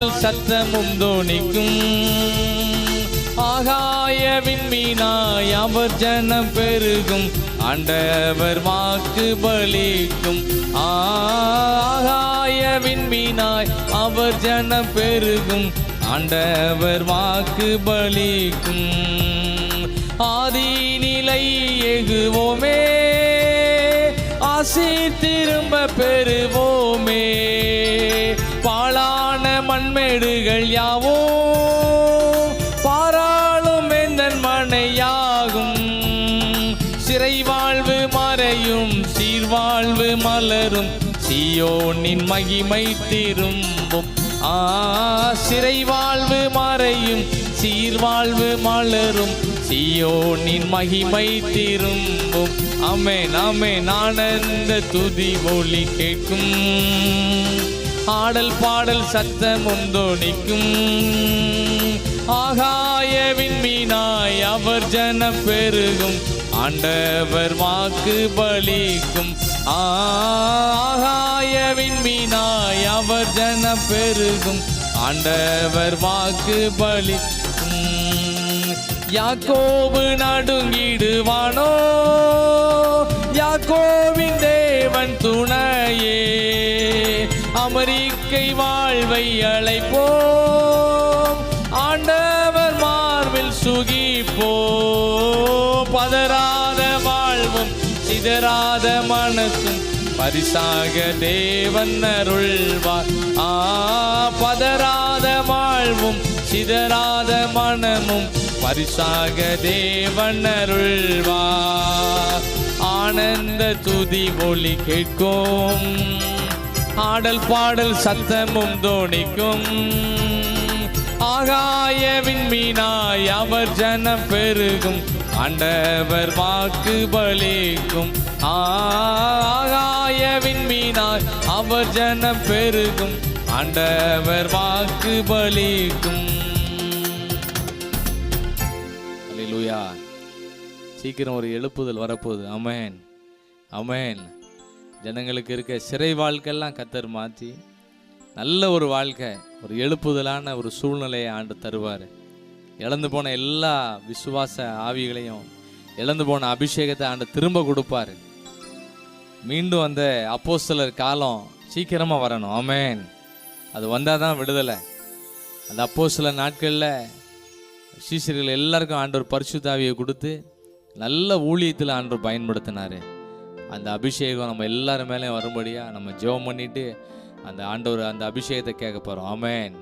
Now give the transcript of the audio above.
சத்தமும் தோணிக்கும். ஆகாய விண்மீனாய் அவர் ஜனம் பெருகும், ஆண்டவர் வாக்கு பலிக்கும். ஆகாய விண்மீனாய் அவர் ஜனம் பெருகும், ஆண்டவர் வாக்கு பலிக்கும். ஆதி நிலை எகுவோமே, ஆசி திரும்ப பெறுவோமே. பாழான மண்மேடுகள் யாவோ பாராளும் எந்தன் மனையாகும். சிறை வாழ்வு மறையும், சீர்வாழ்வு மலரும், சீயோனின் மகிமை திரும்பும். சிறை வாழ்வு மறையும், சீர்வாழ்வு மலரும், சீயோனின் மகிமை திரும்பும். ஆமென் ஆமென். ஆனந்த துதி ஒலி கேட்கும், ஆடல் பாடல் சத்தமும் தோணிக்கும். ஆகாய விண்மீனாய் அவர் ஜனம் பெருகும், ஆண்டவர் வாக்கு பலிக்கும். ஆகாய விண்மீனாய் அவர் ஜனம் பெருகும், ஆண்டவர் வாக்கு பலிக்கும். யாக்கோபு நடுங்கிடுவானோ, யாக்கோபின் தேவன் துணையே. அமெரிக்கை வாழ்வை அழைப்போம், ஆண்டவர் மார்பில் சுகிப்போ. பதறாத வாழ்வும் சிதறாத மனசும் பரிசாக தேவன் அருள்வார். பதறாத வாழ்வும் சிதறாத மனமும் பரிசாக தேவன் அருள்வார். ஆனந்த துதி ஒலி கேட்கும், ஆடல் பாடல் சத்தமும் தோணிக்கும். ஆகாய விண்மீனாய் அவர் ஜனம் பெருகும், ஆண்டவர் வாக்கு பலிக்கும். ஆகாய விண்மீனாய் அவர் ஜனம் பெருகும், ஆண்டவர் வாக்கு பலிக்கும். அல்லேலூயா. சீக்கிரம் ஒரு எழுப்புதல் வரப்போகுது. ஆமென் ஆமென். ஜனங்களுக்கு இருக்க சிறை வாழ்க்கையெல்லாம் கர்த்தர் மாற்றி நல்ல ஒரு வாழ்க்கை, ஒரு எழுப்புதலான ஒரு சூழ்நிலையை ஆண்டு தருவார். இழந்து போன எல்லா விசுவாச ஆவிகளையும், இழந்து போன அபிஷேகத்தை ஆண்டு திரும்ப கொடுப்பார். மீண்டும் அந்த அப்போஸ்தலர் காலம் சீக்கிரமாக வரணும். ஆமென். அது வந்தால் தான் விடுதலை. அந்த அப்போஸ்தலர் நாட்களில் சீஷர்கள் எல்லாருக்கும் ஆண்டவர் பரிசுத்த ஆவியை கொடுத்து நல்ல ஊழியத்தில் ஆண்டவர் பயன்படுத்தினார். அந்த அபிஷேகம் நம்ம எல்லாரும் மேலேயும் வரும்படியாக நம்ம ஜெபம் பண்ணிட்டு அந்த ஆண்டவர் அந்த அபிஷேகத்தை கேட்க போகிறோம். ஆமென்.